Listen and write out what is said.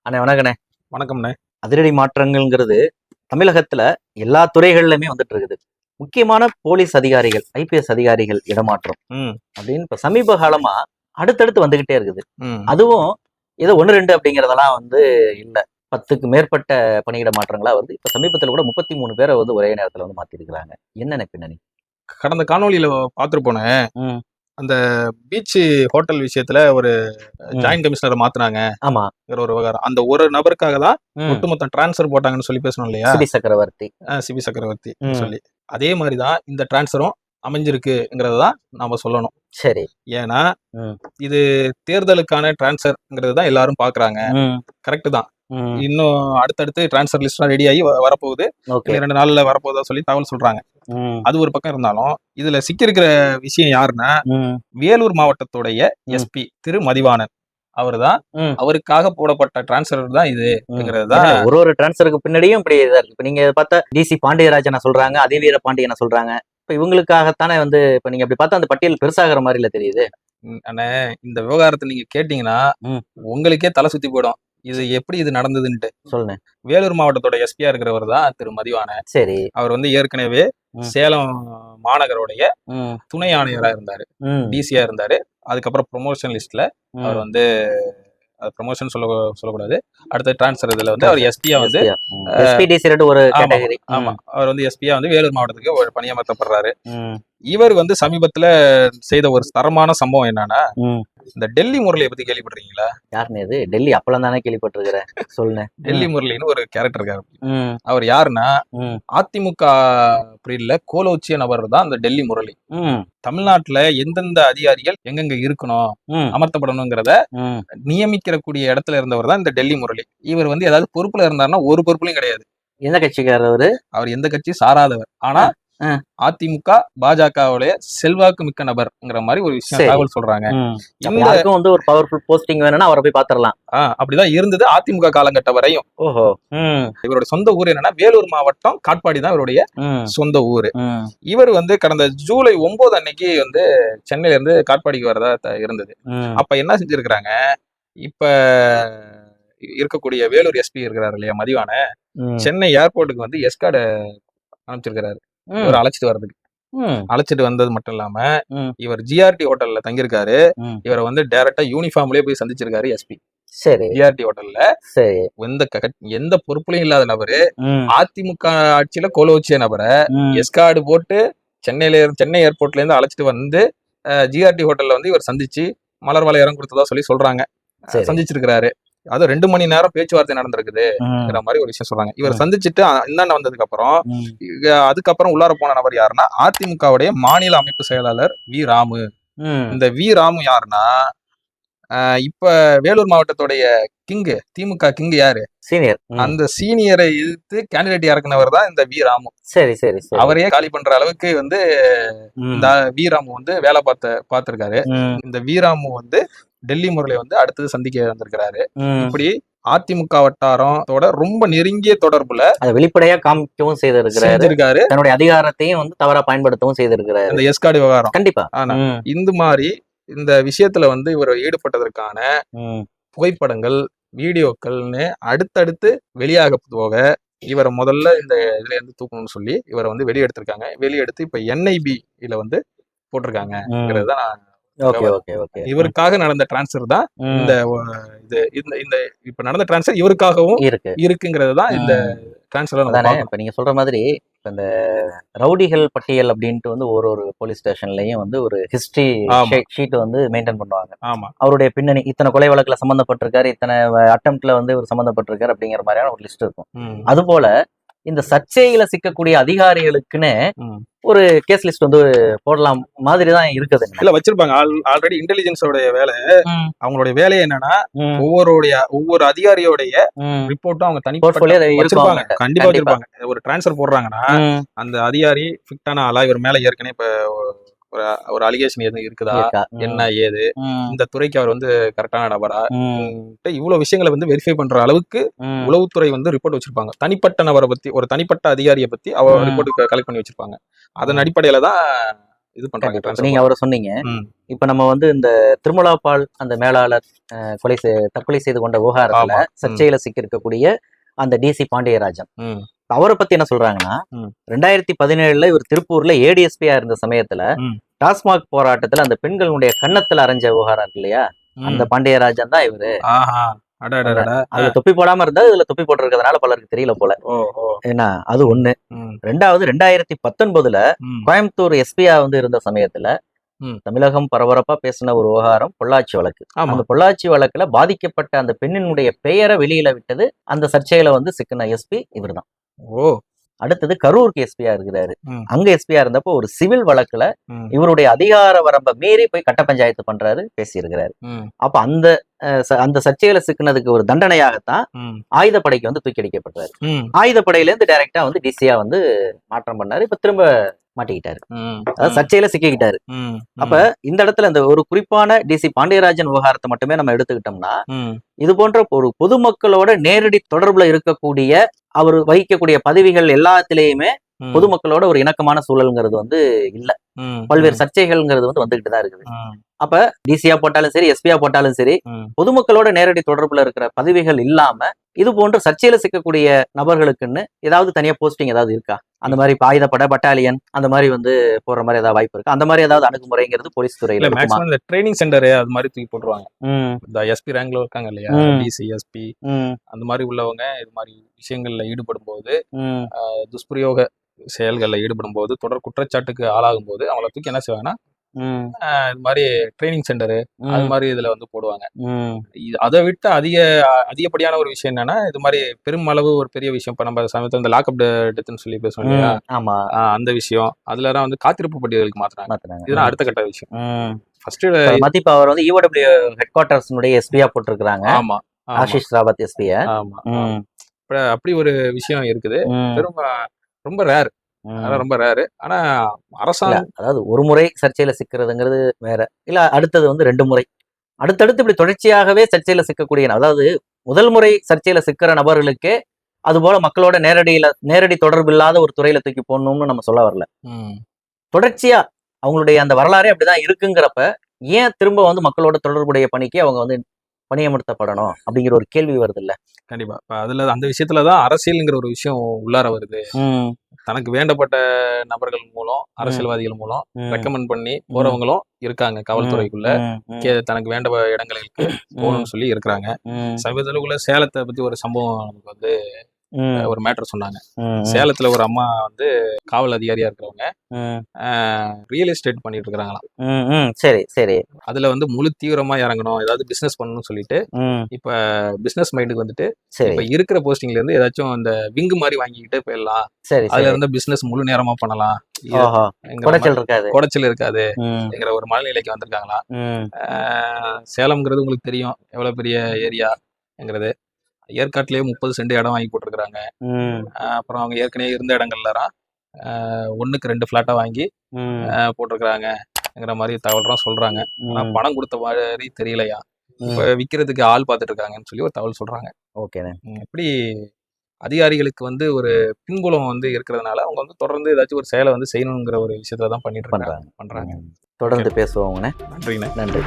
அண்ணே வணக்கண்ணே. வணக்கம்ண்ணே. அதிரடி மாற்றங்கள்ங்கிறது தமிழகத்துல எல்லா துறைகள்லயுமே வந்துட்டு இருக்குது. முக்கியமான போலீஸ் அதிகாரிகள், ஐபிஎஸ் அதிகாரிகள் இடமாற்றம் ம், அப்படின்னு இப்ப சமீப காலமா அடுத்தடுத்து வந்துகிட்டே இருக்குது. ம். அதுவும் ஏதோ 1, 2 அப்படிங்கிறதெல்லாம் இல்ல. 10க்கு மேற்பட்ட பணியிட மாற்றங்களா இப்ப சமீபத்துல கூட 33 பேரை ஒரே நேரத்துல மாத்திருக்கிறாங்க. என்னென்ன பின்னணி? கடந்த காணொளியில பார்த்திருப்போனே, ம், அந்த பீச் ஹோட்டல் விஷயத்துல ஒரு ம். ஜாயிண்ட் கமிஷனரை மாத்துனாங்க ஆமா. ஒரு விவகாரம். அந்த ஒரு நபருக்காக தான் ம். ஒட்டுமொத்த டிரான்ஸ்ஃபர் போட்டாங்கன்னு சொல்லி பேசணும் இல்லையா? சிபி சக்கரவர்த்தி. சிபி சக்கரவர்த்தி ம். சொல்லி. அதே மாதிரிதான் இந்த டிரான்ஸ்ஃபரும் அமைஞ்சிருக்குங்கிறத தான் நாம சொல்லணும். சரி. ஏன்னா ம், இது தேர்தலுக்கான டிரான்ஸ்ஃபர்ங்கிறது தான் எல்லாரும் பாக்குறாங்க. ம், கரெக்ட் தான். ம். இன்னும் அடுத்தடுத்து டிரான்ஸ்ஃபர் லிஸ்ட்லாம் ரெடி ஆகி வரப்போகுது. ஓகே. 2 நாள்ல வரப்போகுதா சொல்லி தகவல் சொல்றாங்க. ம், அது ஒரு பக்கம் இருந்தாலும் இதுல சிக்கியிருக்கிற விஷயம் யாருன்னா, ம், வேலூர் மாவட்டத்துடைய ம். எஸ்பி திரு மதிவாணன். அவர்தான். ம். அவருக்காக போடப்பட்ட டிரான்ஸ்ஃபர் தான் இதுங்கிறது தான். ஏன்னா, ஒரு டிரான்ஸ்ஃபருக்கு பின்னாடியும் இப்படி இதா இருக்கு. இப்ப நீங்க பார்த்தா டிசி பாண்டியராஜனை சொல்றாங்க, அதிவீர பாண்டியனை சொல்றாங்க. இப்ப இவங்களுக்காகத்தானே இப்ப நீங்க அப்படி பார்த்தா அந்த பட்டியல் பெருசாகிற மாதிரில தெரியுது. அண்ணே, இந்த விவகாரத்தை நீங்க கேட்டீங்கன்னா ம். உங்களுக்கே தலை சுத்தி போயிடும். எப்படி இது நடந்ததுன்ட்டு. சொல்லுங்க. வேலூர் மாவட்டத்தோட எஸ்பியா இருக்கிறவர் தான் திரு மதிவாணன். சரி. அவர் ஏற்கனவே ம். சேலம் மாநகரோடைய ம், துணை ஆணையரா இருந்தாரு, ம், டிசியா இருந்தாரு. அதுக்கப்புறம் ப்ரொமோஷன் லிஸ்ட்ல ம். அவர் ப்ரொமோஷன் சொல்லக்கூடாது. அடுத்த டிரான்ஸ்ஃபர் இதுல அவர் எஸ்பியா SPD ஒரு ஆமா, கேட்டகரி. ஆமா. அவர் எஸ்பியா வேலூர் மாவட்டத்துக்கு ஒரு பணியமர்த்தப்படுறாரு. ம், இவர் சமீபத்துல செய்த ஒரு தரமான சம்பவம் என்னன்னா, ம். இந்த டெல்லி முரளியை பத்தி கேள்விப்பட்டிருக்கீங்களா? யாருன்னு இது? டெல்லி அப்பளம் தானே கேள்விப்பட்டிருக்கிறேன். சொல்லுங்க. டெல்லி முரளின்னு ஒரு கேரக்டர் இருக்காரு. ம், அவர் யாருன்னா, ம், அதிமுக பீரியட்ல கோலோச்சிய நபர் தான் அந்த டெல்லி முரளி. ம், தமிழ்நாட்டுல எந்தெந்த அதிகாரிகள் எங்கெங்க இருக்கணும், ம், அமர்த்தப்படணுங்கிறத ம். நியமிக்கக்கூடிய இடத்துல இருந்தவர் தான் இந்த டெல்லி முரளி. இவர் ஏதாவது பொறுப்புல இருந்தாருன்னா ஒரு பொறுப்புலையும் கிடையாது. எந்த கட்சிக்காரர் அவரு? அவர் எந்த கட்சியும் சாராதவர். ஆனா ஆ. அதிமுக பாஜகவுடைய செல்வாக்கு மிக்க நபர்ங்கிற மாதிரி ஒரு விஷயம் சரி. தகவல் சொல்றாங்க. ம். அப்ப இந்த யாருக்கும் ஒரு பவர்ஃபுல் போஸ்டிங் வேணும்னா அவரை போய் பாத்திரலாம். அப்படிதான் இருந்தது அதிமுக காலகட்டம் வரையும். ஓஹோ. ம், இவருடைய சொந்த ஊர் என்னன்னா வேலூர் மாவட்டம் காட்பாடி தான் இவருடைய ம், சொந்த ஊரு. ம், இவர் கடந்த ஜூலை 9 அன்னைக்கு சென்னையில இருந்து காட்பாடிக்கு வரதா இருந்தது. ம். அப்ப என்ன செஞ்சிருக்கிறாங்க, இப்ப இருக்கக்கூடிய வேலூர் எஸ்பி இருக்கிறாரு இல்லையா மதிவான, ம். சென்னை ஏர்போர்ட்டுக்கு எஸ்கார்டு அனுப்பிச்சிருக்கிறாரு ம். இவர் அழைச்சிட்டு வர்றதுக்கு. ம். அழைச்சிட்டு வந்தது மட்டும் இல்லாம ம். இவர் ஜிஆர்டி ஹோட்டல்ல தங்கியிருக்காரு. ம். இவரை டைரக்டா யூனிஃபார்ம்லயே போய் சந்திச்சிருக்காரு எஸ்பி. சரி. ஜிஆர்டி ஹோட்டல்ல சரி. எந்த பொறுப்புலையும் இல்லாத நபரு, ம், அதிமுக ஆட்சியில கோலோச்சிய நபரை ம். எஸ்கார்டு போட்டு சென்னை ஏர்போர்ட்ல இருந்து அழைச்சிட்டு ஜிஆர்டி ஹோட்டல்ல இவர் சந்திச்சு மலர் வளையரம் கொடுத்ததா சொல்றாங்க. சரி. சந்திச்சிருக்கிறாரு. அது 2 மணி நேரம் பேச்சுவார்த்தை நடந்திருக்குதுங்கிற ம், மாதிரி ஒரு விஷயம் சொல்றாங்க. இவர் ம். சந்திச்சுட்டு இந்தாண்ட வந்ததுக்கு அப்புறம் ம். அதுக்கப்புறம் உள்ளார போன நபர் யாருன்னா அதிமுகவுடைய மாநில அமைப்பு செயலாளர் வி ராமு. ம். இந்த வி ராமு யாருன்னா, இப்ப வேலூர் மாவட்டத்துடைய திமுக கிங் யாரு? சீனியர். அந்த சீனியரை எதிர்த்து கேண்டிடேட் இறக்குனவர் தான் இந்த வி ராமு. சரி, சரி, சரி. அவரையே காலி பண்ற அளவுக்கு ம், இந்த வி ராமு வேலை பார்த்திருக்காரு. ம், இந்த வி ராமு டெல்லி முரளி அடுத்தது சந்திக்க வந்திருக்கிறாரு. ம். இப்படி அதிமுக வட்டாரத்தோட ரொம்ப நெருங்கிய தொடர்புல அதை வெளிப்படையா காமிக்கவும் செய்திருக்கிறாரு. செஞ்சிருக்காரு. தன்னுடைய அதிகாரத்தையும் தவறா பயன்படுத்தவும் செய்திருக்கிறாரு. இந்த எஸ்கார்டு விவகாரம். கண்டிப்பா. ஆனா ம், இந்த மாதிரி இந்த விஷயத்துல இவர் ஈடுபட்டதற்கான ம், புகைப்படங்கள், புகைப்படங்கள், வீடியோக்கள்னு அடுத்தடுத்து வெளியாக போக இவரை முதல்ல இந்த இதுல இருந்து தூக்கணும்னு சொல்லி இவரை வெளியெடுத்திருக்காங்க. வெளியெடுத்து இப்ப NIB-ல போட்டிருக்காங்கிறது தான் ஓகே, ஓகே, ஓகே. இவருக்காக நடந்த டிரான்ஸ்ஃபர் தான் ம். இந்த இந்த இப்ப நடந்த டிரான்ஸ்ஃபர் இவருக்காகவும் இருக்கு. இருக்குங்கிறது தான் இந்த டிரான்ஸ்ஃபர் அதானே இப்ப நீங்க சொல்ற மாதிரி இப்ப இந்த ரவுடிகள் பட்டியல் அப்படின்ட்டு ஒரு போலீஸ் ஸ்டேஷன்லயும் ஒரு ஹிஸ்டரி ஆமா. ஷீட் மெயின்டைன் பண்ணுவாங்க. ஆமா. அவருடைய பின்னணி இத்தனை கொலை வழக்குல சம்பந்தப்பட்டிருக்காரு, இத்தனை அட்டம்ப்ட்ல ஒரு சம்பந்தப்பட்டிருக்காரு அப்படிங்கிற மாதிரியான ஒரு லிஸ்ட் இருக்கும். ம். அது போல இந்த சர்ச்சையில சிக்கக்கூடிய அதிகாரிகளுக்குன்னு ம். ஒரு கேஸ் லிஸ்ட் போடலாம் மாதிரி தான் இருக்குது. இல்ல வச்சிருப்பாங்க. ஆல்ரெடி இன்டெலிஜென்ஸோட வேலை, அவங்களுடைய வேலை என்னன்னா ஒவ்வொரு அதிகாரியோடைய ரிப்போர்ட்டும் அவங்க Portfolio தனிப்பட்ட இருக்கும் வச்சிருப்பாங்க. அவங்ககிட்ட. கண்டிப்பா கண்டிப்பா. வச்சிருப்பாங்க. ஒரு டிரான்ஸ்ஃபர் போடுறாங்கன்னா அந்த அதிகாரி ஃபிட்டான ஆளா, இவர் மேல ஏற்கனவே இப்ப ஒரு அலிகேஷன் எதுவும் இருக்குதா, இருக்கா? என்ன ஏது, ம், இந்த துறைக்கு அவர் கரெக்டான நபரா, ம், இவ்வளவு விஷயங்களை வெரிஃபை பண்ற அளவுக்கு ம், உளவுத்துறை ரிப்போர்ட் வச்சிருப்பாங்க. தனிப்பட்ட நபரை பத்தி, ஒரு தனிப்பட்ட அதிகாரியை பத்தி அவர் ம். ரிப்போர்ட் கலெக்ட் பண்ணி வச்சிருப்பாங்க. அதன் அடிப்படையில தான் இது பண்றாங்க. கண்டிப்பா. இப்ப transfer நீங்க அவரை சொன்னீங்க. ம். இப்ப நம்ம வந்து இந்த திருமலா பால் அந்த மேலாளர் தற்கொலை செய்து கொண்ட விவகாரத்துல ஆமா. சர்ச்சையில சிக்கியிருக்கக்கூடிய அந்த டிசி பாண்டியராஜன், ம். அவரை பத்தி என்ன சொல்றாங்கன்னா, ம். 2017 இவர் திருப்பூர்ல ஏடிஎஸ்பியா இருந்த சமயத்துல ம். டாஸ்மாக் போராட்டத்துல அந்த பெண்களுடைய கன்னத்துல அரைஞ்ச விவகாரம் இருக்கு இல்லையா, அந்த ம். பாண்டியராஜன் தான் இவரு. ஆஹா. அடடடடா. அதுல தொப்பி போடாம இருந்தா இதுல தொப்பி போட்டிருக்கிறதுனால பலருக்கு தெரியல போல. ஓ ஓ. ஏன்னா அது ஒண்ணு. ம். ரெண்டாவது 2019 ம். கோயம்புத்தூர் எஸ்பியா வந்து இருந்த சமயத்துல ம். தமிழகம் பரபரப்பா பேசின ஒரு விவகாரம் பொள்ளாச்சி வழக்கு. ஆமா. அந்த பொள்ளாச்சி வழக்குல பாதிக்கப்பட்ட அந்த பெண்ணினுடைய பெயரை வெளியில விட்டது அந்த சர்ச்சையில வந்து சிக்கின எஸ்பி இவர்தான். ஓ. அடுத்தது கரூருக்கு எஸ்பியா இருக்கிறாரு. ம். அங்க எஸ்பியா இருந்தப்போ ஒரு சிவில் வழக்குல ம். இவருடைய அதிகார வரம்பை மீறி போய் கட்ட பஞ்சாயத்து பண்றாரு, பேசியிருக்கிறாரு. ம். அப்ப அந்த சர்ச்சையில சிக்கினதுக்கு ஒரு தண்டனையாகத்தான் ம். ஆயுதப்படைக்கு வந்து தூக்கி அடிக்கப்பட்டாரு. ம். ஆயுதப்படையில இருந்து டைரக்டா வந்து டிசியா வந்து மாற்றம் பண்ணாரு. இப்ப திரும்ப மாட்டிக்கிட்டாரு. ம். அதாவது சர்ச்சையில சிக்கிக்கிட்டாரு. ம். அப்ப இந்த இடத்துல இந்த ஒரு குறிப்பான டிசி பாண்டியராஜன் விவகாரத்தை மட்டுமே நம்ம எடுத்துக்கிட்டோம்னா, ம். இது போன்ற ஒரு பொதுமக்களோட நேரடி தொடர்புல இருக்கக்கூடிய அவர் வகிக்கக்கூடிய பதவிகள் எல்லாத்திலேயுமே ம். பொதுமக்களோட ஒரு இணக்கமான சூழல்ங்கிறது வந்து இல்ல. ம். பல்வேறு சர்ச்சைகள்ங்கிறது வந்து வந்துகிட்டு தான் இருக்குது. ம். அப்ப டிசியா போட்டாலும் சரி, எஸ்பியா போட்டாலும் சரி, ம். பொதுமக்களோட நேரடி தொடர்புல இருக்கிற பதவிகள் இல்லாம இது போன்ற சர்ச்சையில சிக்கக்கூடிய நபர்களுக்குன்னு ஏதாவது தனியா போஸ்டிங் ஏதாவது இருக்கா? அந்த மாதிரி இப்ப ஆயுதப்படை, பட்டாலியன் அந்த மாதிரி வந்து போற மாதிரி ஏதாவது வாய்ப்பு இருக்கா? அந்த மாதிரி ஏதாவது அணுகுமுறைங்கிறது போலீஸ் இல்ல துறையில இருக்குமா? மேக்ஸிமம் இந்த ட்ரைனிங் சென்டர் அது மாதிரி தூக்கி போட்டுருவாங்க. ம், இந்த எஸ்பி ரேங்க்ல இருக்காங்க இல்லையா, ம். டிசி, எஸ்பி ம், அந்த மாதிரி உள்ளவங்க இது மாதிரி விஷயங்கள்ல ஈடுபடும் போது, ம், துஷ்பிரயோக செயல்கள்ல ஈடுபடும் போது, தொடர் குற்றச்சாட்டுக்கு ஆளாகும் போது அவங்கள தூக்கி என்ன செய்வாங்கன்னா, ம், இது மாதிரி ட்ரைனிங் சென்டர் அது ம், மாதிரி இதுல வந்து போடுவாங்க. ம், அதை விட்டு அதிகப்படியான ஒரு விஷயம் என்னன்னா, இது மாதிரி பெருமளவு ஒரு பெரிய விஷயம். இப்ப நம்ம சமயத்துல இந்த லாக்அப் டெத்னு சொல்லி பேசுவோம் இல்லையா, ம். ஆமா, அந்த விஷயம் அதுலதான் வந்து காத்திருப்பு பட்டியலுக்கு மாத்துறாங்க. மாத்துறாங்க. இதுதான் அடுத்த கட்ட விஷயம். ம். ஃபர்ஸ்ட் மதிப்பு அவர் வந்து EOW ஹெட் குவார்டர்ஸ்னுடைய எஸ்பியா போட்டிருக்கிறாங்க. ஆமா ஆமா ஆஷிஷ் ராவத் எஸ்பியா. ஆமா ஆமா. அப்படி ஒரு விஷயம் இருக்குது. பெரும் ரொம்ப ரேர், அதெல்லாம் ரொம்ப ரேரு. ஆனா அரசாங்கம் அதாவது ஒரு முறை சர்ச்சையில சிக்கிறதுங்கிறது வேற, இல்ல அடுத்தது வந்து 2 முறை அடுத்தடுத்து இப்படி தொடர்ச்சியாகவே சர்ச்சையில சிக்கக்கூடிய, அதாவது முதல் முறை சர்ச்சையில சிக்கிற நபர்களுக்கே அது போல மக்களோட நேரடி தொடர்பு இல்லாத ஒரு துறையில தூக்கி போடணும்னு நம்ம சொல்ல வரல. தொடர்ச்சியா அவங்களுடைய அந்த வரலாறே அப்படிதான் இருக்குங்கிறப்ப ஏன் திரும்ப வந்து மக்களோட தொடர்புடைய பணிக்கு அவங்க வந்து பணியமர்த்தப்படணும் அப்படிங்கிற ஒரு கேள்வி வருது இல்ல. கண்டிப்பா. இப்ப அதுல அந்த விஷயத்துலதான் அரசியல்ங்கிற ஒரு விஷயம் உள்ளார வருது. தனக்கு வேண்டப்பட்ட நபர்கள் மூலம், அரசியல்வாதிகள் மூலம் ரெக்கமெண்ட் பண்ணி போறவங்களும் இருக்காங்க காவல்துறைக்குள்ள. தனக்கு வேண்ட இடங்களுக்கு போகணும்னு சொல்லி இருக்கிறாங்க. சமீபத்துல சேலத்தை பத்தி ஒரு சம்பவம் நமக்கு வந்து ஒரு மேட்டர் சொன்னாங்க. சேலத்துல ஒரு அம்மா வந்து காவல் அதிகாரியா இருக்கிறவங்க ரியல் எஸ்டேட் பண்ணிட்டு இருக்காங்களாம். சரி சரி. அதுல வந்து முழு தீவிரமா இறங்கணும், ஏதாவது பிசினஸ் பண்ணணும்னு சொல்லிட்டு இப்ப பிசினஸ் மைண்டுக்கு வந்துட்டு இப்ப இருக்கிற போஸ்டிங்ல இருந்து ஏதாச்சும் அந்த விங்கு மாதிரி வாங்கிக்கிட்டு போயிடலாம், அதுல இருந்து பிசினஸ் முழு நேரமா பண்ணலாம், குடைச்சல் இருக்காதுங்கிற ஒரு மனநிலைக்கு வந்திருக்காங்களா. சேலம்ங்கிறது உங்களுக்கு தெரியும் எவ்வளவு பெரிய ஏரியாங்கிறது. ஏற்காட்டிலேயே 30 சென்ட் இடம் வாங்கி போட்டிருக்காங்க. அப்புறம் அவங்க ஏற்கனவே இருந்த இடங்கள்லாம் 1க்கு 2 பிளாட்டா வாங்கி போட்டிருக்காங்கிற மாதிரி தகவல்லாம் சொல்றாங்க. ஆனா பணம் கொடுத்த மாதிரி தெரியலையா, இப்ப விக்கிறதுக்கு ஆள் பார்த்துட்டு இருக்காங்கன்னு சொல்லி ஒரு தகவல் சொல்றாங்க. ஓகே. இப்படி அதிகாரிகளுக்கு வந்து ஒரு பின்புலம் வந்து இருக்கிறதுனால அவங்க வந்து தொடர்ந்து ஏதாச்சும் ஒரு செயலை வந்து செய்யணுங்கிற ஒரு விஷயத்தான் பண்ணிட்டு பண்றாங்க. தொடர்ந்து பேசுவோம். நன்றிண்ணே. நன்றி.